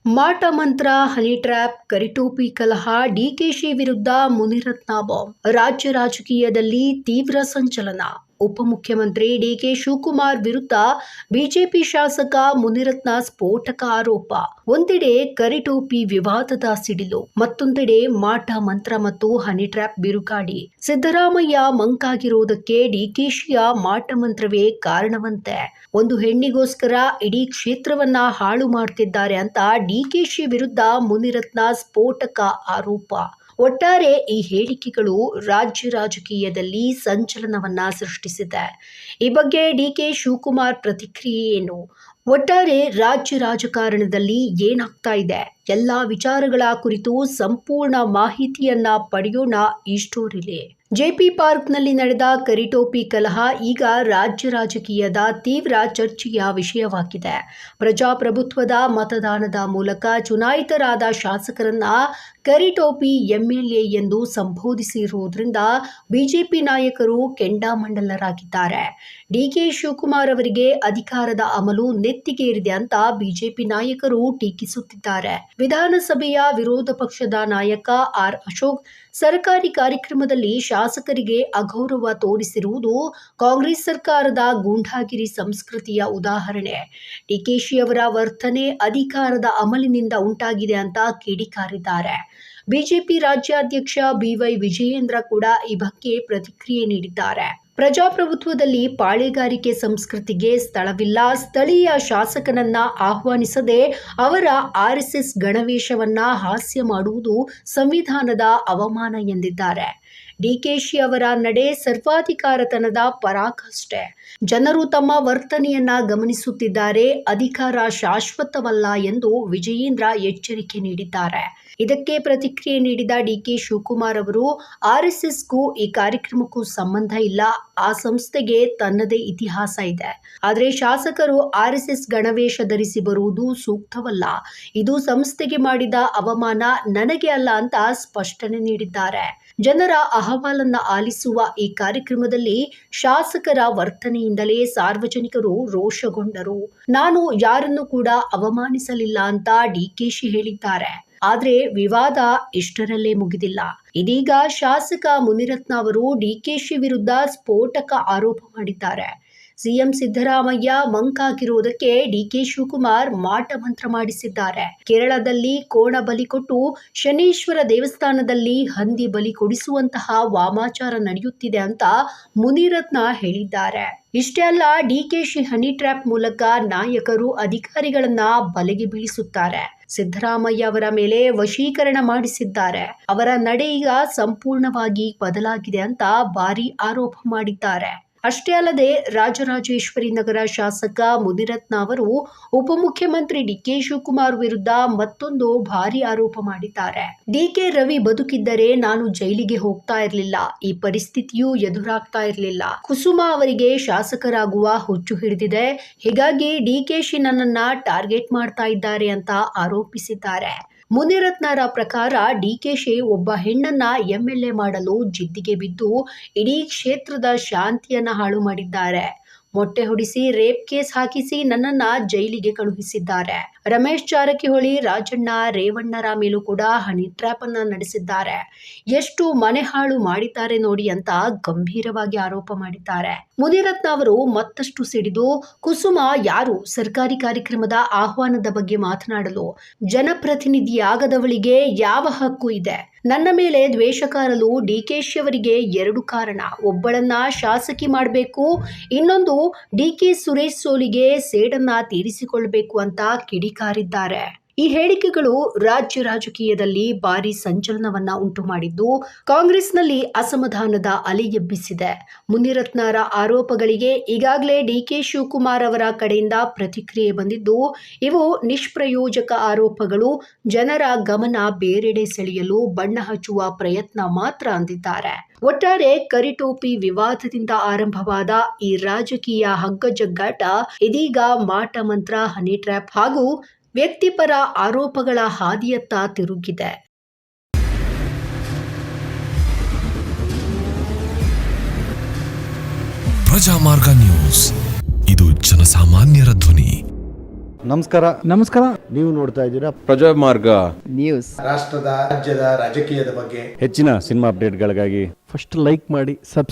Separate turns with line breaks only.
ಮಾಟ ಮಂತ್ರ, honey trap, ಕರಿಟೋಪಿ ಕಲಹ, ಡಿಕೆಶಿ ವಿರುದ್ಧ ಮುನಿರತ್ನ ಬಾಂಬ್. ರಾಜ್ಯ ರಾಜಕೀಯದಲ್ಲಿ ತೀವ್ರ ಸಂಚಲನ. ಉಪಮುಖ್ಯಮಂತ್ರಿ ಡಿಕೆ ಶಿವಕುಮಾರ್ ವಿರುದ್ಧ ಬಿಜೆಪಿ ಶಾಸಕ ಮುನಿರತ್ನ ಸ್ಫೋಟಕ ಆರೋಪ. ಒಂದೆಡೆ ಕರಿಟೋಪಿ ವಿವಾದದ ಸಿಡಿಲು, ಮತ್ತೊಂದೆಡೆ ಮಾಟ ಮಂತ್ರ ಮತ್ತು ಹನಿ ಟ್ರ್ಯಾಪ್ ಬಿರುಗಾಳಿ. ಸಿದ್ದರಾಮಯ್ಯ ಮಂಕಾಗಿರುವುದಕ್ಕೆ ಡಿಕೆಶಿಯ ಮಾಟ ಮಂತ್ರವೇ ಕಾರಣವಂತೆ. ಒಂದು ಹೆಣ್ಣಿಗೋಸ್ಕರ ಇಡೀ ಕ್ಷೇತ್ರವನ್ನ ಹಾಳು ಮಾಡ್ತಿದ್ದಾರೆ ಅಂತ ಡಿಕೆಶಿ ವಿರುದ್ಧ ಮುನಿರತ್ನ ಸ್ಫೋಟಕ ಆರೋಪ. ಒಟ್ಟಾರೆ ಈ ಹೇಳಿಕೆಗಳು ರಾಜ್ಯ ರಾಜಕೀಯದಲ್ಲಿ ಸಂಚಲನವನ್ನ ಸೃಷ್ಟಿಸಿದೆ. ಈ ಬಗ್ಗೆ ಡಿಕೆ ಶಿವಕುಮಾರ್ ಪ್ರತಿಕ್ರಿಯೆ ಏನು? ಒಟ್ಟಾರೆ ರಾಜ್ಯ ರಾಜಕಾರಣದಲ್ಲಿ ಏನಾಗ್ತಾ ಇದೆ, ಎಲ್ಲಾ ವಿಚಾರಗಳ ಕುರಿತು ಸಂಪೂರ್ಣ ಮಾಹಿತಿಯನ್ನ ಪಡೆಯೋಣ ಈ ಸ್ಟೋರಿಲಿ. ಜೆಪಿ ಪಾರ್ಕ್ನಲ್ಲಿ ನಡೆದ ಕರಿಟೋಪಿ ಕಲಹ ಈಗ ರಾಜ್ಯ ರಾಜಕೀಯದ ತೀವ್ರ ಚರ್ಚೆಯ ವಿಷಯವಾಗಿದೆ. ಪ್ರಜಾಪ್ರಭುತ್ವದ ಮತದಾನದ ಮೂಲಕ ಚುನಾಯಿತರಾದ ಶಾಸಕರನ್ನ ಕರಿಟೋಪಿ ಎಂಎಲ್ಎ ಎಂದು ಸಂಬೋಧಿಸಿರುವುದರಿಂದ ಬಿಜೆಪಿ ನಾಯಕರು ಕೆಂಡಾಮಂಡಲರಾಗಿದ್ದಾರೆ. ಡಿಕೆ ಶಿವಕುಮಾರ್ ಅವರಿಗೆ ಅಧಿಕಾರದ ಅಮಲು ನೆತ್ತಿಗೇರಿದೆ ಅಂತ ಬಿಜೆಪಿ ನಾಯಕರು ಟೀಕಿಸುತ್ತಿದ್ದಾರೆ. ವಿಧಾನಸಭೆಯ ವಿರೋಧ ಪಕ್ಷದ ನಾಯಕ ಆರ್ ಅಶೋಕ್ ಸರ್ಕಾರಿ ಕಾರ್ಯಕ್ರಮದಲ್ಲಿ ಶಾಸಕರಿಗೆ ಅಗೌರವ ತೋರಿಸಿರುವುದು ಕಾಂಗ್ರೆಸ್ ಸರ್ಕಾರದ ಗೂಂಡಾಗಿರಿ ಸಂಸ್ಕೃತಿಯ ಉದಾಹರಣೆ. ಡಿಕೆಶಿ ಅವರ ವರ್ತನೆ ಅಧಿಕಾರದ ಅಮಲಿನಿಂದ ಉಂಟಾಗಿದೆ ಅಂತ ಕಿಡಿಕಾರಿದ್ದಾರೆ. ಬಿಜೆಪಿ ರಾಜ್ಯಾಧ್ಯಕ್ಷ ಬಿವೈ ವಿಜಯೇಂದ್ರ ಕೂಡ ಈ ಬಗ್ಗೆ ಪ್ರತಿಕ್ರಿಯೆ ನೀಡಿದ್ದಾರೆ. ಪ್ರಜಾಪ್ರಭುತ್ವದಲ್ಲಿ ಪಾಳೆಗಾರಿಕೆ ಸಂಸ್ಕೃತಿಗೆ ಸ್ಥಳವಿಲ್ಲ. ಸ್ಥಳೀಯ ಶಾಸಕನನ್ನ ಆಹ್ವಾನಿಸದೆ ಅವರ ಆರ್ಎಸ್ಎಸ್ ಗಣವೇಶವನ್ನ ಹಾಸ್ಯ ಮಾಡುವುದು ಸಂವಿಧಾನದ ಅವಮಾನ ಎಂದಿದ್ದಾರೆ. ಡಿಕೆಶಿ ಅವರ ನಡೆ ಸರ್ವಾಧಿಕಾರತನದ ಪರಾಕಾಷ್ಠೆ. ಜನರು ತಮ್ಮ ವರ್ತನೆಯನ್ನ ಗಮನಿಸುತ್ತಿದ್ದಾರೆ. ಅಧಿಕಾರ ಶಾಶ್ವತವಲ್ಲ ಎಂದು ವಿಜಯೇಂದ್ರ ಎಚ್ಚರಿಕೆ ನೀಡಿದ್ದಾರೆ. ಇದಕ್ಕೆ ಪ್ರತಿಕ್ರಿಯೆ ನೀಡಿದ ಡಿಕೆ ಶಿವಕುಮಾರ್ ಅವರು, ಆರ್ಎಸ್ಎಸ್ಗೂ ಈ ಕಾರ್ಯಕ್ರಮಕ್ಕೂ ಸಂಬಂಧ ಇಲ್ಲ. ಆ ಸಂಸ್ಥೆಗೆ ತನ್ನದೇ ಇತಿಹಾಸ ಇದೆ. ಆದರೆ ಶಾಸಕರು ಆರ್ಎಸ್ಎಸ್ ಗಣವೇಶ ಧರಿಸಿ ಬರುವುದು ಸೂಕ್ತವಲ್ಲ. ಇದು ಸಂಸ್ಥೆಗೆ ಮಾಡಿದ ಅವಮಾನ, ನನಗೆ ಅಲ್ಲ ಅಂತ ಸ್ಪಷ್ಟನೆ ನೀಡಿದ್ದಾರೆ. ಜನರ ಅಹವಾಲನ್ನ ಆಲಿಸುವ ಈ ಕಾರ್ಯಕ್ರಮದಲ್ಲಿ ಶಾಸಕರ ವರ್ತನೆಯಿಂದಲೇ ಸಾರ್ವಜನಿಕರು ರೋಷಗೊಂಡರು. ನಾನು ಯಾರನ್ನು ಕೂಡ ಅವಮಾನಿಸಲಿಲ್ಲ ಅಂತ ಡಿಕೆಶಿ ಹೇಳಿದ್ದಾರೆ. ಆದ್ರೆ ವಿವಾದ ಇಷ್ಟರಲ್ಲೇ ಮುಗಿದಿಲ್ಲ. ಇದೀಗ ಶಾಸಕ ಮುನಿರತ್ನ ಅವರು ಡಿಕೆಶಿ ವಿರುದ್ಧ ಸ್ಫೋಟಕ ಆರೋಪ ಮಾಡಿದ್ದಾರೆ. ಸಿಎಂ ಸಿದ್ದರಾಮಯ್ಯ ಮಂಕಾಗಿರುವುದಕ್ಕೆ ಡಿಕೆ ಶಿವಕುಮಾರ್ ಮಾಟ ಮಂತ್ರ ಮಾಡಿಸಿದ್ದಾರೆ. ಕೇರಳದಲ್ಲಿ ಕೋಣ ಬಲಿ ಕೊಟ್ಟು ಶನೀಶ್ವರ ದೇವಸ್ಥಾನದಲ್ಲಿ ಹಂದಿ ಬಲಿ ಕೊಡಿಸುವಂತಹ ವಾಮಾಚಾರ ನಡೆಯುತ್ತಿದೆ ಅಂತ ಮುನಿರತ್ನ ಹೇಳಿದ್ದಾರೆ. ಇಷ್ಟೇ ಅಲ್ಲ, ಡಿಕೆಶಿ ಹನಿ ಟ್ರ್ಯಾಪ್ ಮೂಲಕ ನಾಯಕರು ಅಧಿಕಾರಿಗಳನ್ನ ಬಲೆಗೆ ಬೀಳಿಸುತ್ತಾರೆ. ಸಿದ್ದರಾಮಯ್ಯ ಅವರ ಮೇಲೆ ವಶೀಕರಣ ಮಾಡಿಸಿದ್ದಾರೆ. ಅವರ ನಡೆ ಈಗ ಸಂಪೂರ್ಣವಾಗಿ ಬದಲಾಗಿದೆ ಅಂತ ಭಾರಿ ಆರೋಪ ಮಾಡಿದ್ದಾರೆ. ಅಷ್ಟೇ ಅಲ್ಲದೆ ರಾಜರಾಜೇಶ್ವರಿ ನಗರ ಶಾಸಕ ಮುನಿರತ್ನ ಅವರು ಉಪಮುಖ್ಯಮಂತ್ರಿ ಡಿಕೆ ಶಿವಕುಮಾರ್ ವಿರುದ್ಧ ಮತ್ತೊಂದು ಭಾರಿ ಆರೋಪ ಮಾಡಿದ್ದಾರೆ. ಡಿಕೆ ರವಿ ಬದುಕಿದ್ದರೆ ನಾನು ಜೈಲಿಗೆ ಹೋಗ್ತಾ ಇರಲಿಲ್ಲ. ಈ ಪರಿಸ್ಥಿತಿಯೂ ಎದುರಾಗ್ತಾ ಇರಲಿಲ್ಲ. ಕುಸುಮಾ ಅವರಿಗೆ ಶಾಸಕರಾಗುವ ಹುಚ್ಚು ಹಿಡಿದಿದೆ. ಹೀಗಾಗಿ ಡಿಕೆಶಿ ನನ್ನನ್ನ ಟಾರ್ಗೆಟ್ ಮಾಡ್ತಾ ಇದ್ದಾರೆ ಅಂತ ಆರೋಪಿಸಿದ್ದಾರೆ. ಮುನಿರತ್ನರ ಪ್ರಕಾರ ಡಿಕೆಶಿ ಒಬ್ಬ ಹೆಣ್ಣನ್ನ ಎಂಎಲ್ಎ ಮಾಡಲು ಜಿದ್ದಿಗೆ ಬಿದ್ದು ಇಡೀ ಕ್ಷೇತ್ರದ ಶಾಂತಿಯನ್ನ ಹಾಳು ಮಾಡಿದ್ದಾರೆ. ಮೊಟ್ಟೆ ಹೊಡಿಸಿ ರೇಪ್ ಕೇಸ್ ಹಾಕಿಸಿ ನನ್ನನ್ನ ಜೈಲಿಗೆ ಕಳುಹಿಸಿದ್ದಾರೆ. ರಮೇಶ್ ಜಾರಕಿಹೊಳಿ, ರಾಜಣ್ಣ, ರೇವಣ್ಣರ ಮೇಲೂ ಕೂಡ ಹನಿ ಟ್ರ್ಯಾಪ್ ಅನ್ನ ನಡೆಸಿದ್ದಾರೆ. ಎಷ್ಟು ಮನೆ ಹಾಳು ಮಾಡಿದ್ದಾರೆ ನೋಡಿ ಅಂತ ಗಂಭೀರವಾಗಿ ಆರೋಪ ಮಾಡಿದ್ದಾರೆ. ಮುನಿರತ್ನ ಅವರು ಮತ್ತಷ್ಟು ಸಿಡಿದು, ಕುಸುಮಾ ಯಾರು? ಸರ್ಕಾರಿ ಕಾರ್ಯಕ್ರಮದ ಆಹ್ವಾನದ ಬಗ್ಗೆ ಮಾತನಾಡಲು ಜನಪ್ರತಿನಿಧಿಯಾಗದವಳಿಗೆ ಯಾವ ಹಕ್ಕು ಇದೆ? ನನ್ನ ಮೇಲೆ ದ್ವೇಷಕಾರಲು ಡಿಕೆಶಿ ಅವರಿಗೆ ಎರಡು ಕಾರಣ. ಒಬ್ಬಳನ್ನ ಶಾಸಕಿ ಮಾಡಬೇಕು, ಇನ್ನೊಂದು ಡಿಕೆ ಸುರೇಶ್ ಸೋಲಿಗೆ ಸೇಡನ್ನ ತೀರಿಸಿಕೊಳ್ಳಬೇಕು ಅಂತ ಕಿಡಿಕಾರಿದ್ದಾರೆ. ಈ ಹೇಳಿಕೆಗಳು ರಾಜ್ಯ ರಾಜಕೀಯದಲ್ಲಿ ಭಾರಿ ಸಂಚಲನವನ್ನ ಉಂಟು ಮಾಡಿದ್ದು ಕಾಂಗ್ರೆಸ್ನಲ್ಲಿ ಅಸಮಾಧಾನದ ಅಲೆ ಎಬ್ಬಿಸಿದೆ. ಮುನಿರತ್ನರ ಆರೋಪಗಳಿಗೆ ಈಗಾಗಲೇ ಡಿಕೆ ಶಿವಕುಮಾರ್ ಅವರ ಕಡೆಯಿಂದ ಪ್ರತಿಕ್ರಿಯೆ ಬಂದಿದ್ದು, ಇವು ನಿಷ್ಪ್ರಯೋಜಕ ಆರೋಪಗಳು, ಜನರ ಗಮನ ಬೇರೆಡೆ ಸೆಳೆಯಲು ಬಣ್ಣ ಹಚ್ಚುವ ಪ್ರಯತ್ನ ಮಾತ್ರ ಅಂದಿದ್ದಾರೆ. ಒಟ್ಟಾರೆ ಕರಿಟೋಪಿ ವಿವಾದದಿಂದ ಆರಂಭವಾದ ಈ ರಾಜಕೀಯ ಹಗ್ಗಜಗ್ಗಾಟ ಇದೀಗ ಮಾಟ ಮಂತ್ರ, ಹನಿ ಟ್ರ್ಯಾಪ್ ಹಾಗೂ ವ್ಯಕ್ತಿಪರ ಆರೋಪಗಳ ಹಾದಿಯತ್ತ ತಿರುಗಿದೆ.
ಪ್ರಜಾಮಾರ್ಗ ನ್ಯೂಸ್, ಇದು ಜನಸಾಮಾನ್ಯರ ಧ್ವನಿ. ನಮಸ್ಕಾರ.
ನೀವು ನೋಡ್ತಾ ಇದ್ದೀರಾ
ಪ್ರಜಾಮಾರ್ಗ
ನ್ಯೂಸ್.
ರಾಷ್ಟ್ರದ ರಾಜ್ಯದ ರಾಜಕೀಯದ ಬಗ್ಗೆ
ಹೆಚ್ಚಿನ ಸಿನಿಮಾ ಅಪ್ಡೇಟ್ಗಳಿಗಾಗಿ
ಫಸ್ಟ್ ಲೈಕ್ ಮಾಡಿ,